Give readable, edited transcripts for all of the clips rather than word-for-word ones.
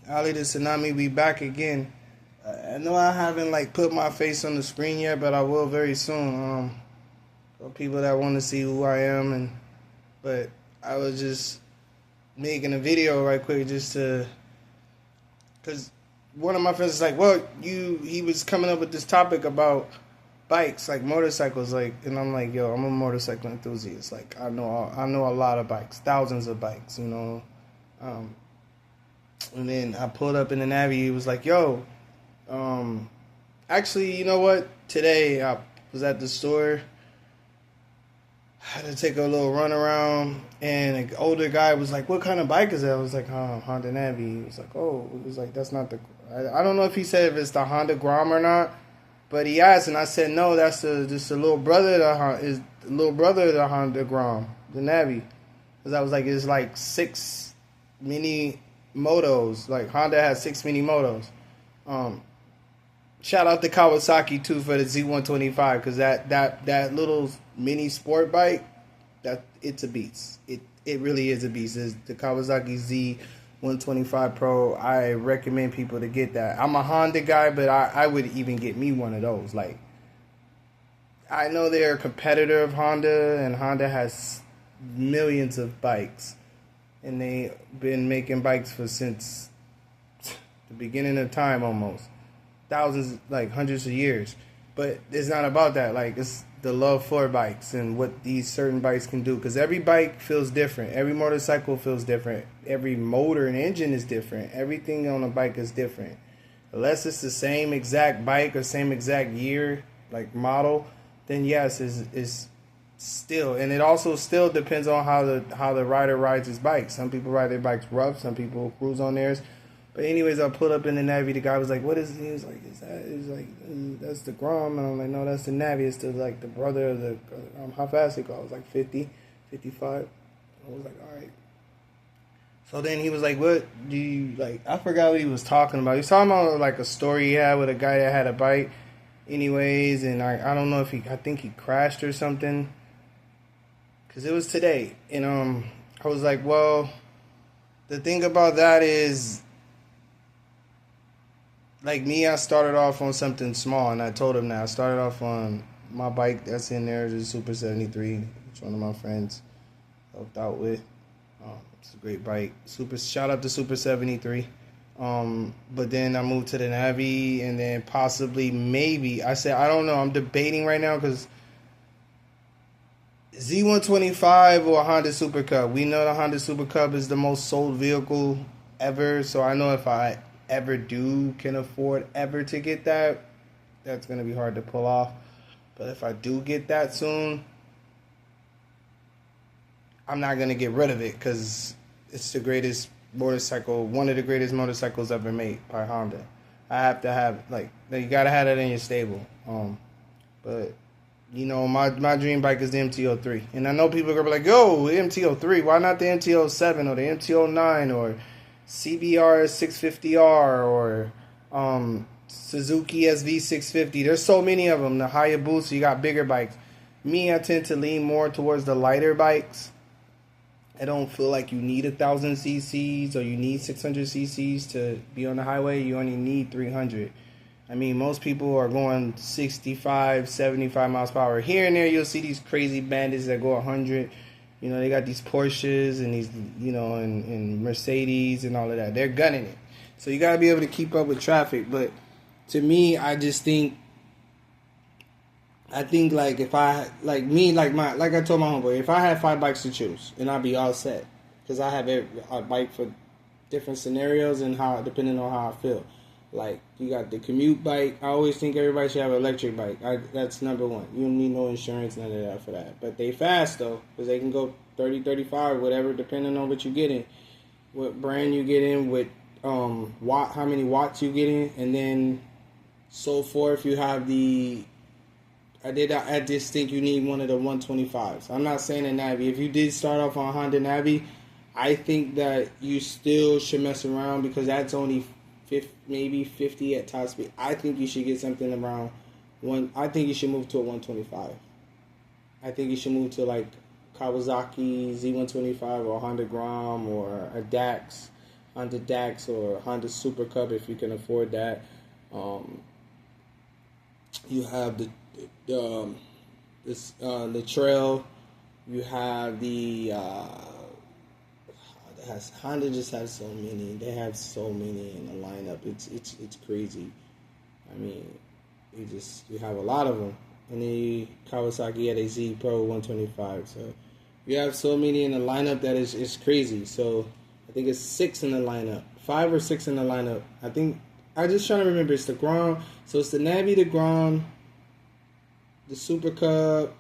Ali the Tsunami, we back again. I know I haven't like put my face on the screen yet, but I will very soon. For people that want to see who I am, but I was just making a video right quick just to, cause one of my friends is like, well, he was coming up with this topic about bikes, like motorcycles, like, and I'm like, yo, I'm a motorcycle enthusiast. Like, I know a lot of bikes, thousands of bikes, you know. Um, and then I pulled up in the Navi. He was like, yo, actually, you know what? Today I was at the store. I had to take a little run around, and an older guy was like, "What kind of bike is that?" I was like, "Oh, Honda Navi." He was like, "Oh," he was like, "That's not the." I don't know if he said if it's the Honda Grom or not, but he asked, and I said, "No, that's just the little brother of the little brother of the Honda Grom, the Navi." Because I was like, it's like 6 mini motos. Like Honda has 6 mini motos. Um, Shout out to Kawasaki too for the Z125 because that little mini sport bike, that it's a beast. It really is a beast. It's the Kawasaki Z125 Pro. I recommend people to get that. I'm a Honda guy, but I would even get me one of those. Like, I know they're a competitor of Honda, and Honda has millions of bikes, and they've been making bikes since the beginning of time almost. Thousands, like hundreds of years. But it's not about that. Like, it's the love for bikes and what these certain bikes can do. Because every bike feels different. Every motorcycle feels different. Every motor and engine is different. Everything on a bike is different. Unless it's the same exact bike or same exact year, like model, then yes, it's still. And it also still depends on how the rider rides his bike. Some people ride their bikes rough. Some people cruise on theirs. But anyways, I pulled up in the Navi. The guy was like, "What is?" He was like, "Is that?" He's like, "That's the Grom." And I'm like, "No, that's the Navi. It's like the brother of the." How fast it goes? I was like 50, 55. I was like, "All right." So then he was like, "What do you like?" I forgot what he was talking about. He was talking about like a story he had with a guy that had a bike. Anyways, and I don't know if I think he crashed or something. Cause it was today, and I was like, "Well, the thing about that is." Like me, I started off on something small, and I told him that I started off on my bike that's in there, the Super 73, which one of my friends helped out with. It's a great bike. Shout out to Super 73. But then I moved to the Navi, and then possibly, maybe, I said, I don't know. I'm debating right now because Z125 or Honda Super Cub. We know the Honda Super Cub is the most sold vehicle ever, so I know if I ever can afford ever to get that, that's going to be hard to pull off. But if I do get that soon, I'm not going to get rid of it because it's the greatest motorcycle, one of the greatest motorcycles ever made by Honda. I have to have, like, you got to have that in your stable. But you know, my dream bike is the MT-03. And I know people are going to be like, yo, the MT-03, why not the MT-07 or the MT-09 or CBR 650R or Suzuki SV650? There's so many of them. The Hayabusa, you got bigger bikes. Me, I tend to lean more towards the lighter bikes. I don't feel like you need 1,000 cc's or you need 600 cc's to be on the highway. You only need 300. I mean, most people are going 65, 75 miles per hour. Here and there, you'll see these crazy bandits that go 100. You know, they got these Porsches and these, you know, and Mercedes and all of that. They're gunning it. So you got to be able to keep up with traffic. But to me, I just think, like if I, like me, like I told my homeboy, if I had 5 bikes to choose, and I'd be all set. Because I have a bike for different scenarios and depending on how I feel. Like, you got the commute bike. I always think everybody should have an electric bike. That's number one. You don't need no insurance, none of that for that. But they fast, though, because they can go 30, 35, whatever, depending on what you get in. What brand you get in, with how many watts you get in, and then so forth. You have I just think you need one of the 125s. I'm not saying a Navi. If you did start off on a Honda Navi, I think that you still should mess around because that's only maybe 50 at top speed. I think you should get something around one. I think you should move to a 125. I think you should move to like Kawasaki Z125 or Honda Grom or a Dax. Honda Dax or Honda Super Cup if you can afford that. Um, you have the Trail. You have the Honda just has so many. They have so many in the lineup. It's crazy. I mean, you have a lot of them. And then Kawasaki had a Z Pro 125. So you have so many in the lineup that is crazy. So I think it's 6 in the lineup, 5 or 6 in the lineup. I think I just trying to remember. It's the Grand. So it's the Navi, the Grand, the Super Cup,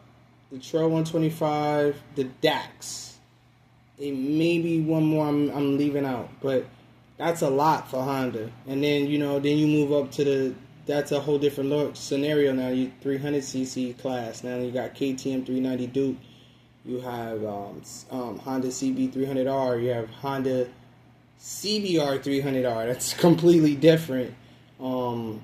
the Trail 125, the Dax. And maybe one more I'm leaving out, but that's a lot for Honda. And then then you move up to that's a whole different scenario now. You 300cc class. Now you got KTM 390 Duke. You have Honda CB 300R. You have Honda CBR 300R. That's completely different. And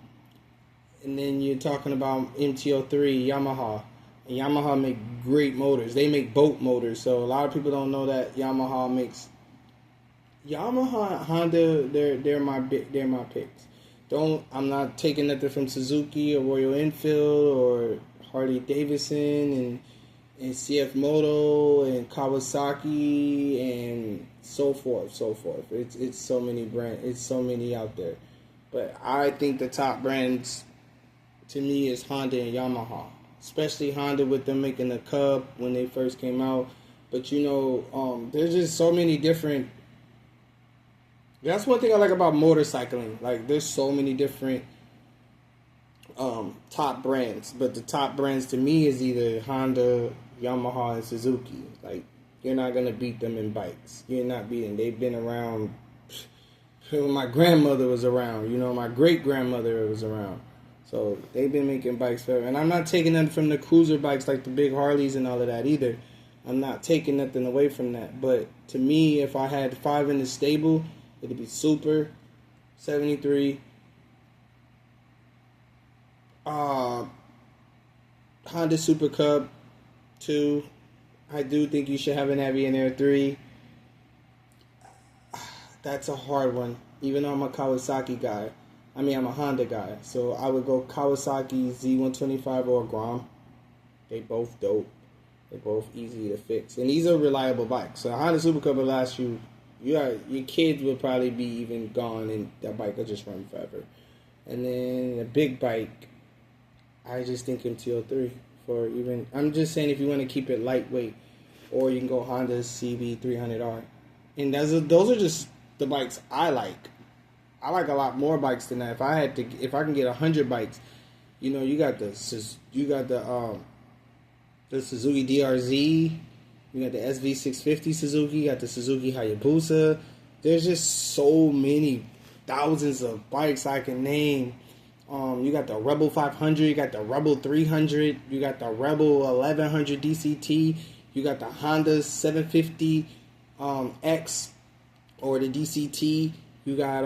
then you're talking about MT-03 Yamaha. And Yamaha make great motors. They make boat motors. So a lot of people don't know that Yamaha makes. Yamaha, Honda, they're my picks. I'm not taking nothing from Suzuki or Royal Enfield or Harley Davidson and CF Moto and Kawasaki and so forth. It's so many brands. It's so many out there. But I think the top brands to me is Honda and Yamaha. Especially Honda with them making the Cub when they first came out. But there's just so many different. That's one thing I like about motorcycling. Like there's so many different top brands. But the top brands to me is either Honda, Yamaha, and Suzuki. Like you're not gonna beat them in bikes. You're not beating. They've been around. My grandmother was around. My great grandmother was around. So they've been making bikes forever. And I'm not taking them from the cruiser bikes like the big Harleys and all of that either. I'm not taking nothing away from that. But to me, if I had 5 in the stable, it'd be Super, 73, Honda Super Cup, 2. I do think you should have an Navi in there, 3. That's a hard one. Even though I'm a Kawasaki guy. I'm a Honda guy, so I would go Kawasaki Z125 or Grom. They both dope. They're both easy to fix, and these are reliable bikes. So a Honda Super Cup will last you. Your kids will probably be even gone, and that bike will just run forever. And then a big bike, I just think MT-03 for even. I'm just saying if you want to keep it lightweight, or you can go Honda CB 300R, and those are just the bikes I like. I like a lot more bikes than that. If I can get 100 bikes, you got the Suzuki DRZ, you got the SV650 Suzuki, you got the Suzuki Hayabusa. There's just so many thousands of bikes I can name. You got the Rebel 500, you got the Rebel 300, you got the Rebel 1100 DCT, you got the Honda 750 X or the DCT. You got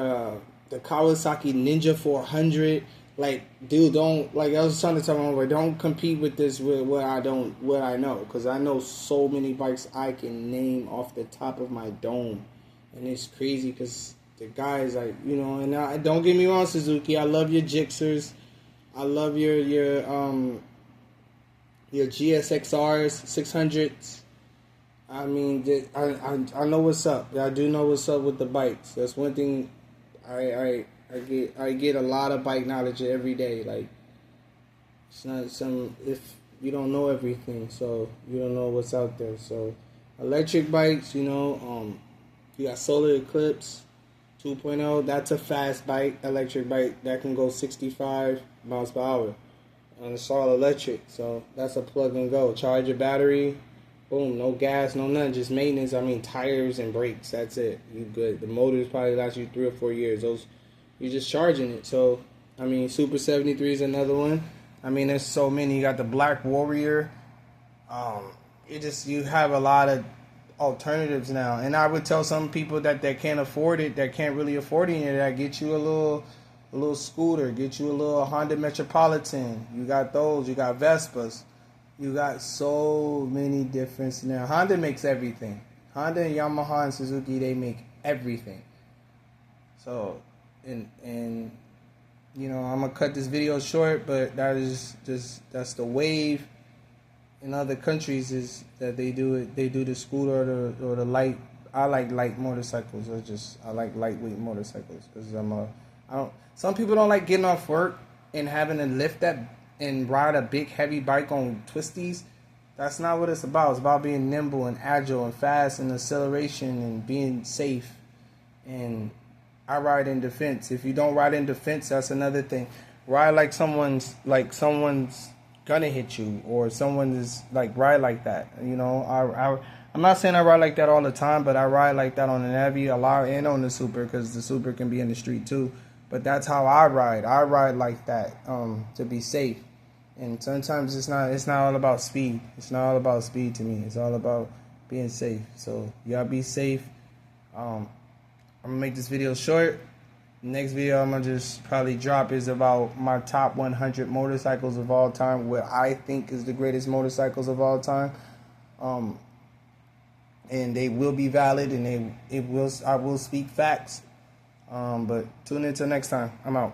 the Kawasaki Ninja 400. Like, dude, I was trying to tell my boy, don't compete with this with what I know, because I know so many bikes I can name off the top of my dome, and it's crazy because the guys and don't get me wrong, Suzuki, I love your Gixxers, I love your GSXRs, 600s. I know what's up. I do know what's up with the bikes. That's one thing I get a lot of bike knowledge every day. Like, it's not if you don't know everything, so you don't know what's out there. So electric bikes, you got Solar Eclipse 2.0. That's a fast bike, electric bike that can go 65 miles per hour, and it's all electric. So that's a plug and go. Charge your battery. Boom, no gas, no nothing, just maintenance. Tires and brakes. That's it. You good. The motors probably last you 3 or 4 years. You're just charging it. So, Super 73 is another one. There's so many. You got the Black Warrior. You have a lot of alternatives now. And I would tell some people that can't afford it, that can't really afford it, that get you a little scooter, get you a little Honda Metropolitan. You got those. You got Vespas. You got so many different now. Honda makes everything. Honda and Yamaha and Suzuki, they make everything. So, and you know, I'm gonna cut this video short, but that's the wave in other countries is that they do it. They do the scooter or the light. I like light motorcycles. I like lightweight motorcycles because I don't. Some people don't like getting off work and having to lift that and ride a big heavy bike on twisties. That's not what it's about. It's about being nimble and agile and fast and acceleration and being safe. And I ride in defense. If you don't ride in defense, that's another thing. Ride like someone's gonna hit you, or someone is like ride like that. You know, I'm not saying I ride like that all the time, but I ride like that on the Navy a lot and on the Super because the Super can be in the street too. But that's how I ride. I ride like that to be safe. And sometimes it's not all about speed. It's not all about speed to me. It's all about being safe. So y'all be safe. I'm gonna make this video short. Next video I'm gonna just probably drop is about my top 100 motorcycles of all time, what I think is the greatest motorcycles of all time. And they will be valid, and I will speak facts. But tune in till next time. I'm out.